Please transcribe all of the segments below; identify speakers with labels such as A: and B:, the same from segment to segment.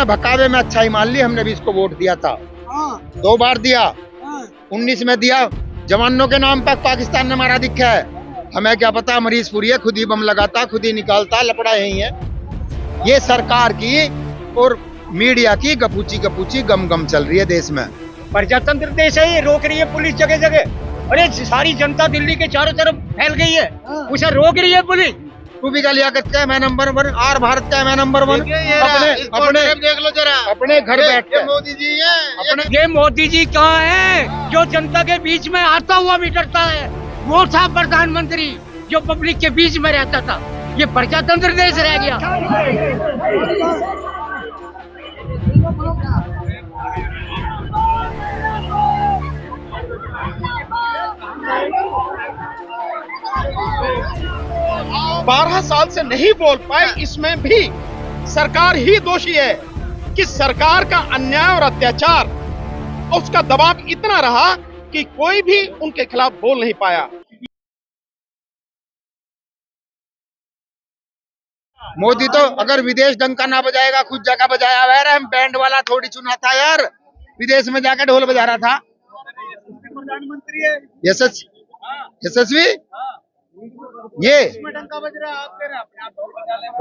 A: हमने भकावे में अच्छाई मान ली, हमने भी इसको वोट दिया था। 2 बार दिया, 19 में दिया। जवानों के नाम पर पाकिस्तान ने मारा दिखा है, हमें क्या पता। मरीजपुरी है, खुद ही बम लगाता, खुद ही निकालता, लपड़ा यही है। ये सरकार की और मीडिया की गपूची गम गम चल रही है देश में।
B: प्रजातंत्र देश है, ये रोक रही है पुलिस जगह जगह। अरे सारी जनता दिल्ली के चारों तरफ फैल गई है, उसे रोक रही है पुलिस।
A: रूबी का लियाकत का मैं नंबर 1, आर भारत का मैं नंबर 1। अपने
C: देख लो जरा,
A: अपने घर बैठ के
C: मोदी जी है।
B: ये मोदी जी कहाँ है जो जनता के बीच में आता हुआ भी डरता है? वो था प्रधानमंत्री जो पब्लिक के बीच में रहता था। ये प्रजातंत्र देश रह गया।
C: बारह साल से नहीं बोल पाए, इसमें भी सरकार ही दोषी है कि सरकार का अन्याय और अत्याचार, उसका दबाव इतना रहा कि कोई भी उनके खिलाफ बोल नहीं पाया।
A: मोदी तो अगर विदेश डंका ना बजाएगा, खुद जगह बजाया हुआ है। हम बैंड वाला थोड़ी चुना था यार, विदेश में जाकर ढोल बजा रहा था।
C: प्रधानमंत्री है,
A: यशस्वी ये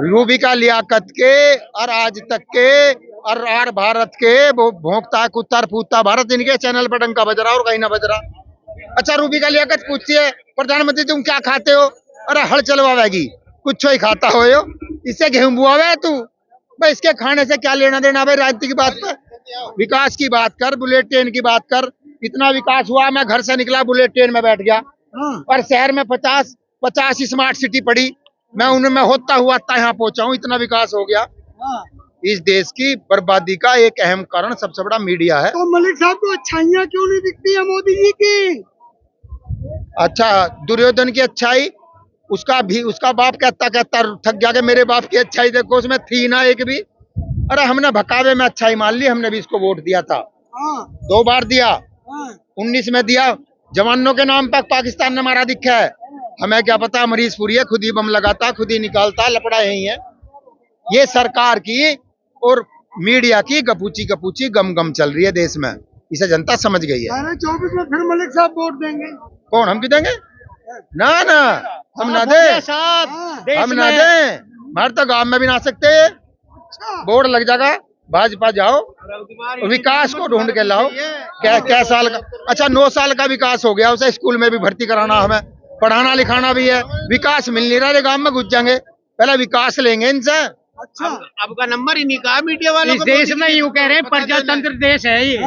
A: रूबी का लियाकत के और आज तक के और आर भारत के वो भोंकता कुत्ता पूता भारत, इनके चैनल पर डंका बज रहा और कहीं ना बज रहा। अच्छा, रूबी का लियाकत पूछती है प्रधानमंत्री तुम क्या खाते हो? अरे हल चलवाएगी, कुछ ही खाता हो यो, इससे गेहूं बुआवे तू भाई, इसके खाने से क्या लेना देना भाई? राजनीति की बात पर, विकास की बात कर, बुलेट ट्रेन की बात कर। इतना विकास हुआ, मैं घर से निकला बुलेट ट्रेन में बैठ गया और शहर में 50 स्मार्ट सिटी पड़ी, मैं उनमें होता हुआ यहाँ पहुंचा हूँ। इतना विकास हो गया। इस देश की बर्बादी का एक अहम कारण सबसे बड़ा मीडिया है।
D: तो मलिक साहब को अच्छाइयाँ क्यों नहीं दिखती है मोदी जी की?
A: अच्छा, दुर्योधन की अच्छाई उसका बाप कहता थक गया कि मेरे बाप की अच्छाई देखो, उसमें थी ना एक भी। अरे हमने भकावे में अच्छाई मान ली, हमने भी इसको वोट दिया था। 2 बार दिया, 19 में दिया। जवानों के नाम पर पाकिस्तान ने मारा दिखा है, हमें क्या पता। मरीजपुरी है, खुद ही बम लगाता, खुद ही निकालता, लपड़ा यही है। ये सरकार की और मीडिया की गपूची गम गम चल रही है देश में, इसे जनता समझ गई है।
D: 2024 में फिर मलिक साहब वोट देंगे?
A: कौन, हम क्यों देंगे? ना हम ना दे, हम ना दे। हमारे तो गांव में भी ना सकते, बोर्ड लग जाएगा। भाजपा जाओ, विकास को ढूंढ के लाओ। क्या साल का? अच्छा, 9 साल का विकास हो गया, उसे स्कूल में भी भर्ती कराना, हमें पढ़ाना लिखाना भी है। विकास मिल नहीं रहा, गांव में घुस जाएंगे, पहले विकास लेंगे इनसे।
C: अच्छा, अब का नंबर ही नहीं कहा मीडिया वालों को।
B: इस देश में यूं कह रहे हैं प्रजातंत्र देश है ये,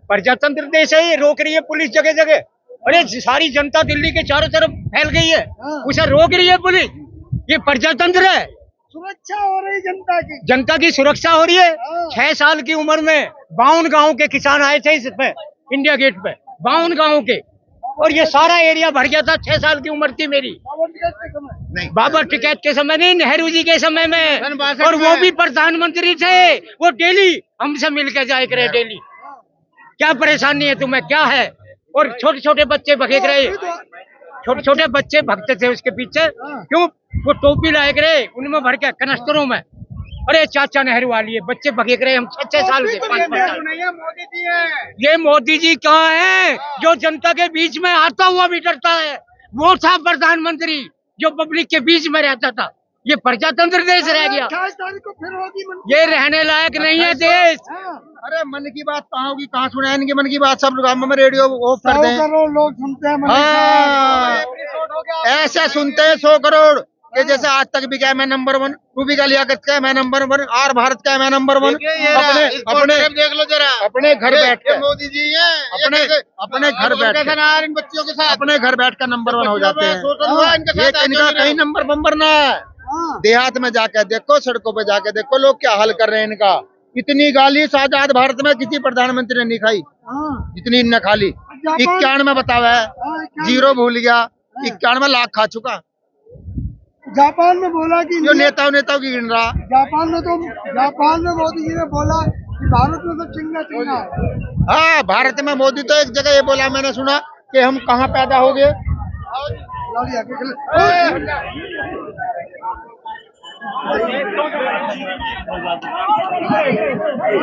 B: प्रजातंत्र देश है, ये रोक रही है पुलिस जगह जगह। अरे सारी जनता दिल्ली के चारों तरफ फैल गई है, उसे रोक रही है पुलिस। ये प्रजातंत्र है।
D: सुरक्षा हो रही
B: जनता की सुरक्षा हो रही है। 6 साल की उम्र में 52 गांव के किसान आए थे इस पे इंडिया गेट पे, 52 गांव के, और ये सारा एरिया भर गया था। 6 साल की उम्र थी मेरी। बाबर टिकैत के समय नहीं, नेहरू जी के समय में, और वो भी प्रधानमंत्री थे। वो डेली हमसे मिल के जाए करे, डेली। क्या परेशानी है तुम्हें, क्या है? और छोटे छोटे बच्चे भगे रहे, छोटे छोटे बच्चे भगते थे उसके पीछे। क्यों? वो टोपी लाए करे, उनमें भर के कनस्तरों में। अरे चाचा नेहरू वाली है, बच्चे भगे रहे। हम 6 साल के, 5 साल।
C: मोदी जी है।
B: ये मोदी जी कहाँ है जो जनता के बीच में आता हुआ भी डरता है? वो था प्रधानमंत्री जो पब्लिक के बीच में रहता था। ये प्रजातंत्र देश रह गया।
D: 28 तारीख को फिर होगी
B: ये रहने लायक नहीं है देश।
A: अरे मन की बात कहाँ होगी, कहाँ सुना इनकी मन की बात? सब गाँव में रेडियो ऑफ कर दें।
D: 100 करोड़ लोग सुनते हैं मलिक
A: हाँ, ऐसे सुनते हैं 100 करोड़ के जैसे आज तक भी क्या मैं नंबर 1, रूबी का लियाकत का मैं नंबर 1, आर भारत का मैं नंबर 1। अपने
C: देख लो जरा,
A: अपने घर बैठ के
C: मोदी जी है।
A: अपने घर बैठ के
C: इन बच्चियों के साथ
A: अपने घर बैठ कर नंबर 1 हो जाते हैं। ये इनका कहीं नंबर बम्बर ना है। देहात में जाके देखो, सड़कों पे जाके देखो, लोग क्या हाल कर रहे हैं इनका। इतनी गाली आजाद भारत में किसी प्रधानमंत्री ने नहीं खाई जितनी इनने खा ली। 91 में बतावा है, 0 भूल गया, 91 लाख खा चुका।
D: जापान में बोला कि
A: जो नेताओं की गिन रहा।
D: जापान में मोदी जी ने बोला कि भारत में तो चिंगा है।
A: हाँ, भारत में मोदी तो एक जगह ये बोला, मैंने सुना कि हम कहाँ पैदा हो गए।
C: ये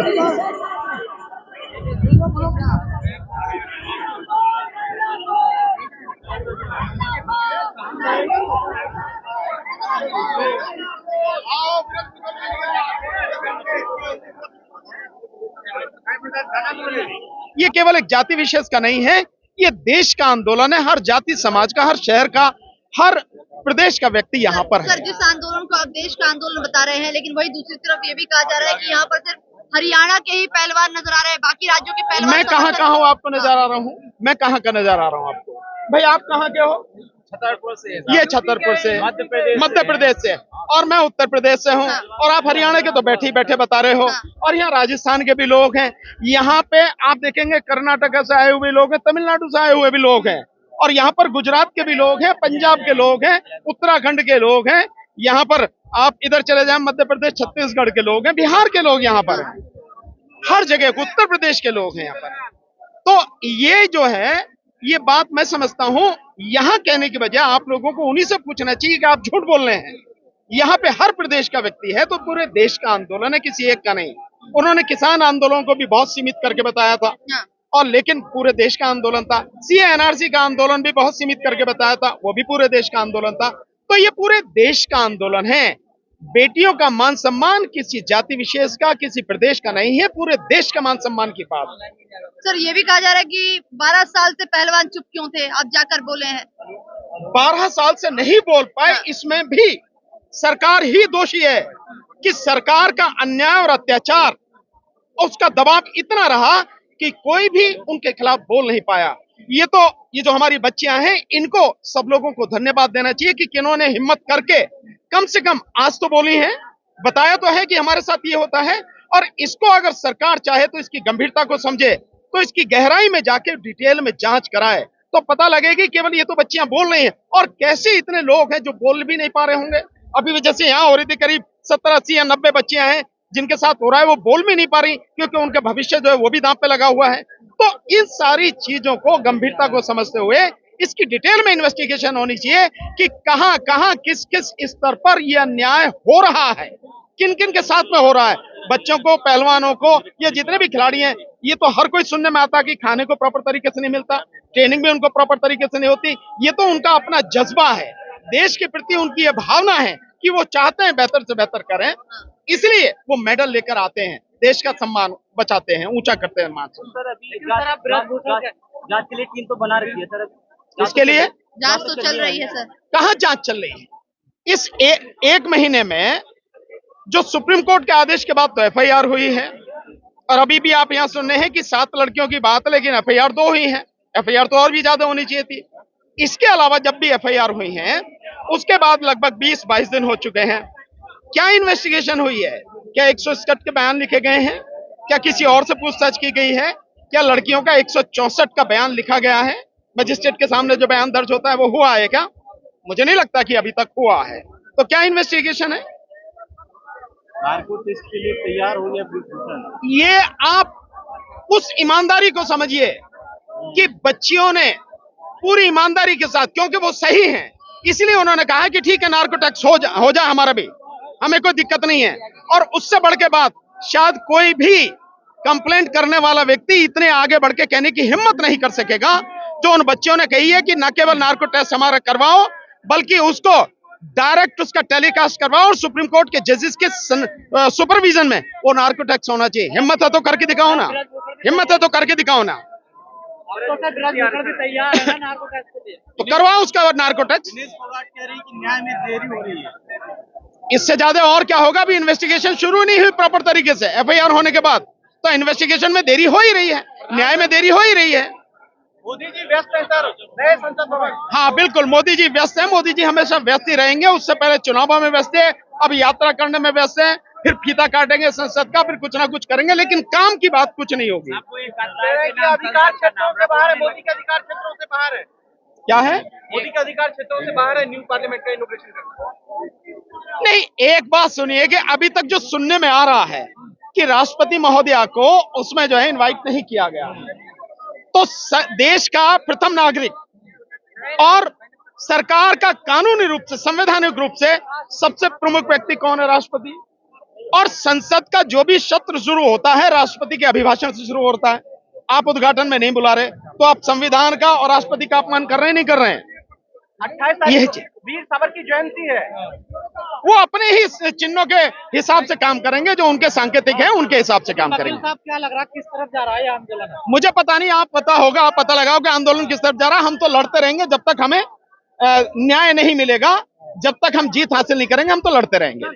C: केवल एक जाति विशेष का नहीं है, ये देश का आंदोलन है। हर जाति समाज का, हर शहर का, हर प्रदेश का व्यक्ति यहाँ पर है।
E: सर, जिस आंदोलन को आप देश का आंदोलन बता रहे हैं, लेकिन वही दूसरी तरफ ये भी कहा जा रहा है कि यहाँ पर सिर्फ हरियाणा के ही पहलवान नजर आ रहे हैं, बाकी राज्यों के पहलवान
C: मैं कहाँ हूँ आपको नजर आ रहा हूँ? मैं कहाँ का नजर आ रहा हूँ आपको? भाई आप कहाँ के हो?
B: छतरपुर से।
C: ये छतरपुर से, मध्य प्रदेश से, और मैं उत्तर प्रदेश से हूँ। और आप हरियाणा के तो बैठे ही बैठे बता रहे हो। और यहाँ राजस्थान के भी लोग हैं, यहाँ पे आप देखेंगे कर्नाटक से आए हुए लोग हैं, तमिलनाडु से आए हुए भी लोग हैं, और यहाँ पर गुजरात के भी लोग हैं, पंजाब के लोग हैं, उत्तराखंड के लोग हैं। यहाँ पर आप इधर चले जाए, मध्य प्रदेश, छत्तीसगढ़ के लोग हैं, बिहार के लोग यहाँ पर हैं, हर जगह उत्तर प्रदेश के लोग हैं यहाँ पर। तो ये जो है, ये बात मैं समझता हूँ, यहाँ कहने की बजाय आप लोगों को उन्हीं से पूछना चाहिए कि आप झूठ बोल रहे हैं। यहाँ पे हर प्रदेश का व्यक्ति है, तो पूरे देश का आंदोलन है, किसी एक का नहीं। उन्होंने किसान आंदोलन को भी बहुत सीमित करके बताया था, और लेकिन पूरे देश का आंदोलन था। सीए एनआरसी का आंदोलन भी बहुत सीमित करके बताया था, वो भी पूरे देश का आंदोलन था। तो ये पूरे देश का आंदोलन है। बेटियों का मान सम्मान किसी जाति विशेष का, किसी प्रदेश का नहीं है, पूरे देश का मान सम्मान की बात है।
E: सर, ये भी कहा जा रहा है कि 12 साल से पहलवान चुप क्यों थे, आप जाकर बोले हैं।
C: 12 साल से नहीं बोल पाए, इसमें भी सरकार ही दोषी है कि सरकार का अन्याय और अत्याचार, उसका दबाव इतना रहा कि कोई भी उनके खिलाफ बोल नहीं पाया। ये जो हमारी बच्चियां हैं, इनको सब लोगों को धन्यवाद देना चाहिए कि किन्होंने हिम्मत करके कम से कम आज तो बोली है, बताया तो है कि हमारे साथ ये होता है। और इसको अगर सरकार चाहे तो इसकी गंभीरता को समझे, तो इसकी गहराई में जाके डिटेल में जांच कराए, तो पता लगेगी केवल ये तो बच्चियां बोल रही हैं, और कैसे इतने लोग हैं जो बोल भी नहीं पा रहे होंगे। अभी भी जैसे यहाँ हो रही थी, करीब 70, 80 या 90 बच्चियां हैं जिनके साथ हो रहा है, वो बोल भी नहीं पा रही क्योंकि उनका भविष्य जो है वो भी दांव पे लगा हुआ है। तो इन सारी चीजों को गंभीरता को समझते हुए इसकी डिटेल में इन्वेस्टिगेशन होनी चाहिए कि कहां कहां किस किस स्तर पर यह अन्याय हो रहा है, किन किन के साथ में हो रहा है। बच्चों को, पहलवानों को, ये जितने भी खिलाड़ी हैं, ये तो हर कोई सुनने में आता कि खाने को प्रॉपर तरीके से नहीं मिलता, ट्रेनिंग भी उनको प्रॉपर तरीके से नहीं होती। ये तो उनका अपना जज्बा है, देश के प्रति उनकी ये भावना है कि वो चाहते हैं बेहतर से बेहतर करें, इसलिए वो मेडल लेकर आते हैं, देश का सम्मान बचाते हैं, ऊंचा करते हैं मान।
B: सर, अभी जांच के लिए टीम तो बना रखी है सर,
C: इसके लिए
E: जांच तो चल रही है सर।
C: कहाँ जांच चल रही है? इस एक महीने में जो सुप्रीम कोर्ट के आदेश के बाद तो एफआईआर हुई है, और अभी भी आप यहाँ सुन रहे हैं कि 7 लड़कियों की बात है, लेकिन एफआईआर 2 हुई है। एफआईआर तो और भी ज्यादा होनी चाहिए थी। इसके अलावा जब भी एफआईआर हुई है, उसके बाद लगभग 20-22 दिन हो चुके हैं। क्या इन्वेस्टिगेशन हुई है? क्या 161 के बयान लिखे गए हैं? क्या किसी और से पूछताछ की गई है? क्या लड़कियों का 164 का बयान लिखा गया है? मजिस्ट्रेट के सामने जो बयान दर्ज होता है वो हुआ है क्या? मुझे नहीं लगता कि अभी तक हुआ है। तो क्या इन्वेस्टिगेशन है?
B: इसके लिए तैयार हो गया।
C: ये आप उस ईमानदारी को समझिए कि बच्चियों ने पूरी ईमानदारी के साथ, क्योंकि वो सही हैं, इसलिए उन्होंने कहा कि ठीक है, नार्को टैक्स हो जाए हमारा भी, हमें कोई दिक्कत नहीं है। और उससे बढ़ के बात, शायद कोई भी कंप्लेंट करने वाला व्यक्ति इतने आगे बढ़ के कहने की हिम्मत नहीं कर सकेगा जो उन बच्चियों ने कही है कि न केवल नार्को टेस्ट हमारा करवाओ, बल्कि उसको डायरेक्ट उसका टेलीकास्ट करवाओ, और सुप्रीम कोर्ट के जजेस के सुपरविजन में वो नार्को टैक्स होना चाहिए। हिम्मत है तो करके दिखाओ ना, हिम्मत है तो करके दिखाओ ना। तो करवाओ उसका नार्को टैक्स।
B: न्याय में देरी हो रही है,
C: इससे ज्यादा और क्या होगा? अभी इन्वेस्टिगेशन शुरू नहीं हुई प्रॉपर तरीके से, एफआईआर होने के बाद तो इन्वेस्टिगेशन में देरी हो ही रही है, न्याय में देरी हो ही रही है।
B: मोदी जी व्यस्त है सर, नए संसद भवन।
C: हाँ बिल्कुल, मोदी जी व्यस्त हैं। मोदी जी हमेशा व्यस्त ही रहेंगे। उससे पहले चुनावों में व्यस्त है, अब यात्रा करने में व्यस्त है, फिर फीता काटेंगे संसद का, फिर कुछ ना कुछ करेंगे, लेकिन काम की बात कुछ नहीं होगी।
B: अधिकार क्षेत्रों से बाहर है, मोदी के अधिकार क्षेत्रों से बाहर है।
C: क्या है?
B: मोदी के अधिकार क्षेत्रों से बाहर है न्यू पार्लियामेंट का इनॉग्रेशन करना।
C: नहीं, एक बात सुनिए कि अभी तक जो सुनने में आ रहा है कि राष्ट्रपति महोदया को उसमें जो है इनवाइट नहीं किया गया, तो देश का प्रथम नागरिक और सरकार का कानूनी रूप से, संवैधानिक रूप से सबसे प्रमुख व्यक्ति कौन है? राष्ट्रपति। और संसद का जो भी सत्र शुरू होता है राष्ट्रपति के अभिभाषण से शुरू होता है। आप उद्घाटन में नहीं बुला रहे, तो आप संविधान का और राष्ट्रपति का अपमान कर रहे हैं, नहीं कर रहे हैं?
F: 28 तारीख को वीर सावर की जयंती है।
C: वो अपने ही चिन्हों के हिसाब से काम करेंगे, जो उनके सांकेतिक है उनके हिसाब से काम करेंगे।
F: साहब क्या लग रहा है किस तरफ जा रहा है आंदोलन?
C: मुझे पता नहीं, आप पता होगा, आप पता लगाओ कि आंदोलन किस तरफ जा रहा है। हम तो लड़ते रहेंगे जब तक हमें न्याय नहीं मिलेगा, जब तक हम जीत हासिल नहीं करेंगे हम तो लड़ते रहेंगे।